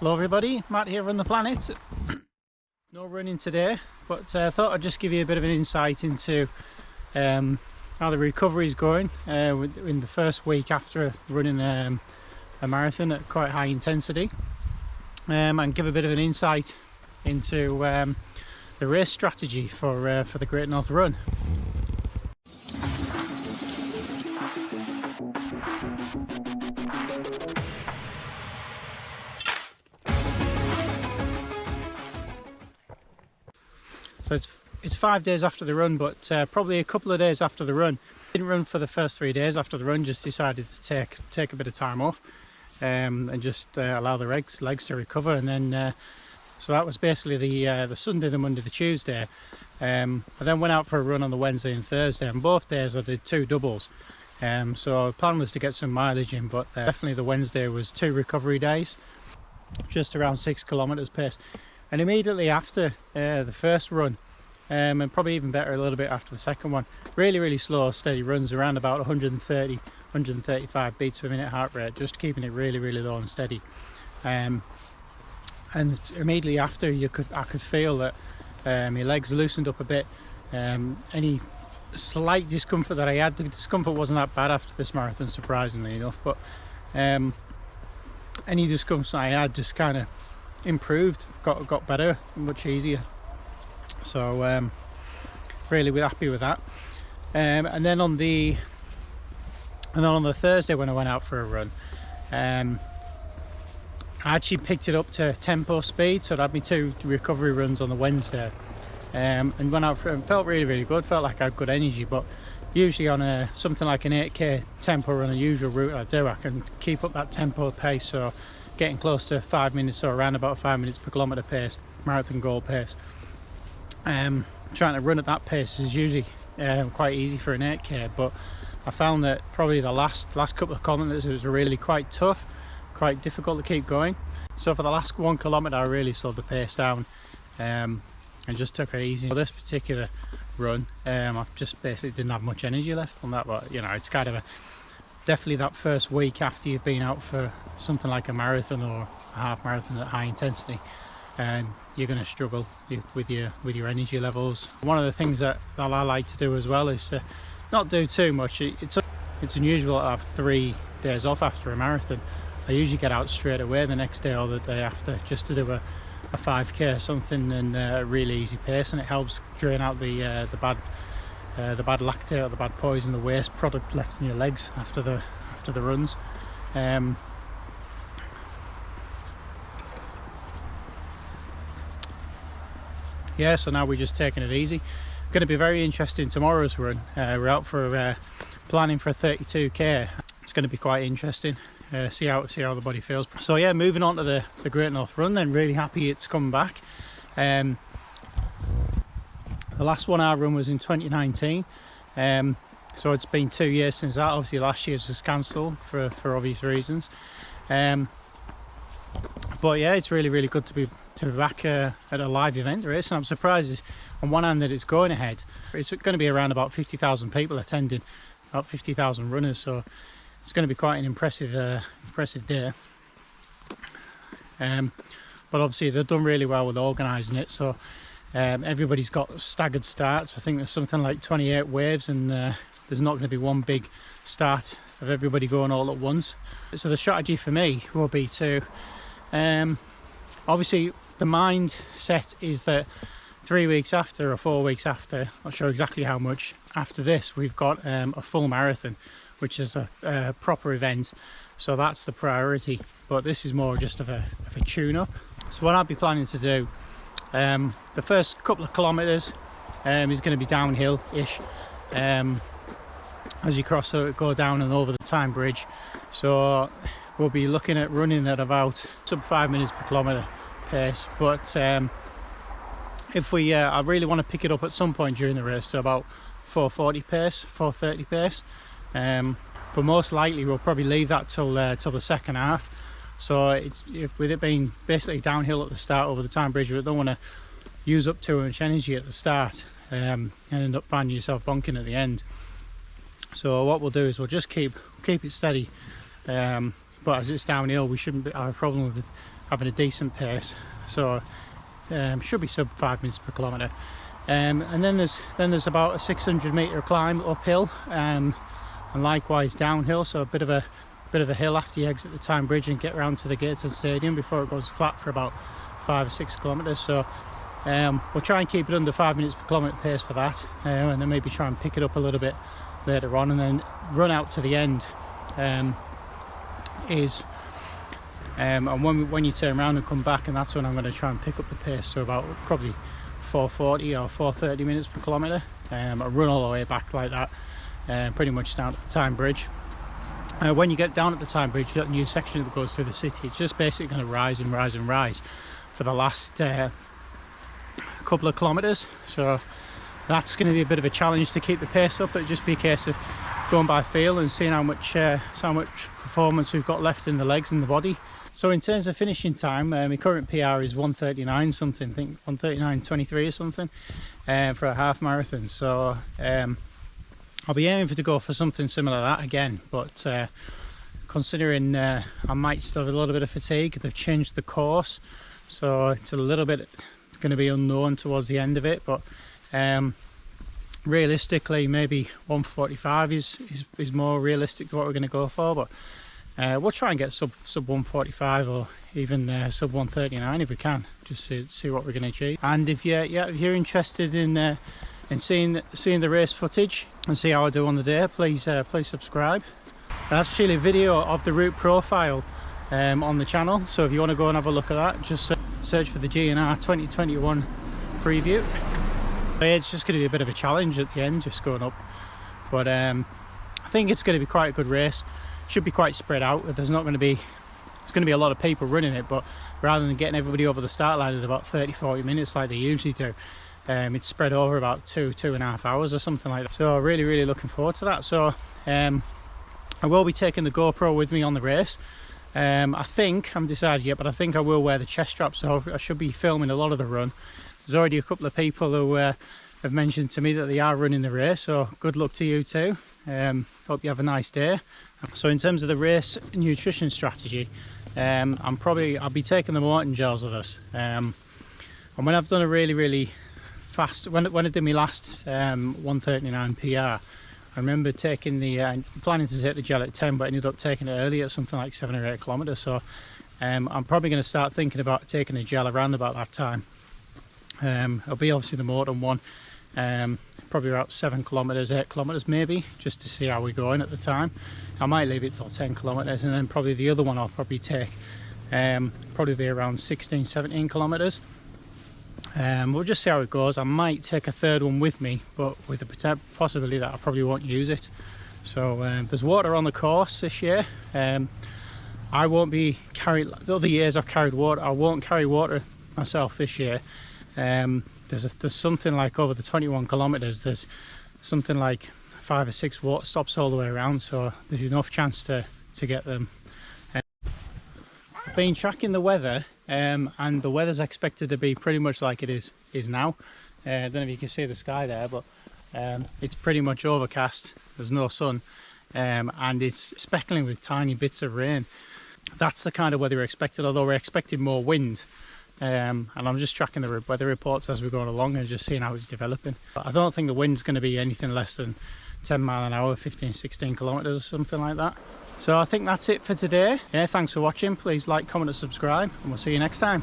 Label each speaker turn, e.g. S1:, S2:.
S1: Hello everybody, Matt here on the planet. No running today, but I thought I'd just give you a bit of an insight into how the recovery is going in the first week after running a marathon at quite high intensity, and give a bit of an insight into the race strategy for the Great North Run. So it's 5 days after the run, but probably a couple of days after the run. Didn't run for the first 3 days after the run, just decided to take a bit of time off and just allow the legs to recover. And then so that was basically the Sunday, the Monday, the Tuesday. I then went out for a run on the Wednesday and Thursday, and both days I did 2 doubles. So the plan was to get some mileage in, but definitely the Wednesday was 2 recovery days, just around 6 kilometers pace. And immediately after the first run, and probably even better a little bit after the second one, really slow steady runs around about 130 135 beats per minute heart rate, just keeping it really low and steady. And immediately after, I could feel that my legs loosened up a bit. Any slight discomfort that I had, the discomfort wasn't that bad after this marathon, surprisingly enough, but any discomfort I had just kind of improved, got better, much easier. So really happy with that. And then on the Thursday when I went out for a run, I actually picked it up to tempo speed, so I had my 2 recovery runs on the Wednesday, and went out for it and felt really good, felt like I had good energy. But usually on something like an 8k tempo run, a usual route I can keep up that tempo pace, so getting close to 5 minutes, or around about 5 minutes per kilometre pace, marathon goal pace. Trying to run at that pace is usually quite easy for an 8k, but I found that probably the last couple of kilometres it was really quite tough, quite difficult to keep going. So for the last 1 kilometre I really slowed the pace down and just took it easy. For this particular run, I just basically didn't have much energy left on that, but you know, it's kind of definitely that first week after you've been out for something like a marathon or a half marathon at high intensity, and you're going to struggle with your energy levels. One of the things that I like to do as well is to not do too much. It's unusual to have 3 days off after a marathon. I usually get out straight away the next day or the day after, just to do a 5k or something, and a really easy pace, and it helps drain out the bad lactate or the bad poison, the waste product left in your legs after the runs. Yeah, so now we're just taking it easy. Going to be very interesting tomorrow's run. We're out for planning for a 32k. It's going to be quite interesting. See how the body feels. So yeah, moving on to the Great North Run then. Really happy it's come back. The last one I run was in 2019. So it's been 2 years since that. Obviously last year's was cancelled for obvious reasons. But yeah, it's really good to be back at a live event race, and I'm surprised on one hand that it's going ahead. It's going to be around about 50,000 people attending, about 50,000 runners, so it's going to be quite an impressive day. But obviously they've done really well with organising it, so everybody's got staggered starts. I think there's something like 28 waves, and there's not going to be one big start of everybody going all at once. So the strategy for me will be to obviously the mindset is that 3 weeks after or 4 weeks after, not sure exactly how much after this, we've got a full marathon, which is a proper event, so that's the priority. But this is more just of a tune-up. So what I'll be planning to do, the first couple of kilometres is going to be downhill-ish as you go down and over the Tyne Bridge. So we'll be looking at running at about sub 5 minutes per kilometre pace, but if we I really want to pick it up at some point during the race to about 4:40 pace, 4:30 pace, but most likely we'll probably leave that till the second half. So with it being basically downhill at the start over the Tyne Bridge, we don't want to use up too much energy at the start and end up finding yourself bonking at the end. So what we'll do is we'll just keep it steady, but as it's downhill we shouldn't have a problem with having a decent pace, so should be sub 5 minutes per kilometre. And then there's about a 600 metre climb uphill, and likewise downhill, so a bit of a hill after you exit the Tyne Bridge and get round to the gates of the stadium before it goes flat for about 5 or 6 kilometres. So we'll try and keep it under 5 minutes per kilometre pace for that, and then maybe try and pick it up a little bit later on, and then run out to the end. And when you turn around and come back, and that's when I'm going to try and pick up the pace to about probably 440 or 430 minutes per kilometre. I run all the way back like that, pretty much down at the Tyne Bridge. When you get down at the Tyne Bridge, that new section that goes through the city, it's just basically going to rise and rise and rise for the last couple of kilometres. So that's going to be a bit of a challenge to keep the pace up. It'll just be a case of going by feel and seeing how much performance we've got left in the legs and the body. So in terms of finishing time, my current PR is 1:39 something, I think 1:39:23 or something, for a half marathon. So I'll be aiming to go for something similar to that again, but considering I might still have a little bit of fatigue, they've changed the course, so it's a little bit going to be unknown towards the end of it, but realistically maybe 1:45 is more realistic to what we're going to go for, but we'll try and get sub 1:45 or even sub 1:39 if we can, just to see what we're going to achieve. And if you're interested in seeing the race footage and see how I do on the day, please subscribe. That's actually a video of the route profile on the channel, so if you want to go and have a look at that, just search for the GNR 2021 preview. It's just going to be a bit of a challenge at the end, just going up, but I think it's going to be quite a good race. Should be quite spread out. There's going to be a lot of people running it, but rather than getting everybody over the start line in about 30-40 minutes like they usually do, it's spread over about 2.5 hours or something like that. So really looking forward to that. So I will be taking the GoPro with me on the race. I think, I haven't decided yet, but I think I will wear the chest strap, so I should be filming a lot of the run. There's already a couple of people who have mentioned to me that they are running the race, so good luck to you too. Hope you have a nice day. So in terms of the race nutrition strategy, I'll be taking the Morton gels with us. And when I've done a really fast, when I did my last 1:39 PR, I remember taking planning to take the gel at 10, but I ended up taking it early at something like 7 or 8 kilometres. So I'm probably going to start thinking about taking a gel around about that time. It'll be obviously the Morton one, probably about 7 kilometres, 8 kilometres maybe, just to see how we're going at the time. I might leave it till 10 kilometres, and then probably the other one I'll probably take, probably be around 16, 17 kilometres. We'll just see how it goes. I might take a third one with me, but with the possibility that I probably won't use it. So there's water on the course this year. I won't be carrying, the other years I've carried water, I won't carry water myself this year. There's something like over the 21 kilometres, there's something like 5 or 6 water stops all the way around, so there's enough chance to get them. I've been tracking the weather, and the weather's expected to be pretty much like it is now. I don't know if you can see the sky there, but it's pretty much overcast, there's no sun, and it's speckling with tiny bits of rain. That's the kind of weather we're expected, although we're expecting more wind. And I'm just tracking the weather reports as we're going along and just seeing how it's developing. But I don't think the wind's going to be anything less than 10 mile an hour, 15-16 kilometres or something like that. So I think that's it for today. Yeah, thanks for watching. Please like, comment and subscribe, and we'll see you next time.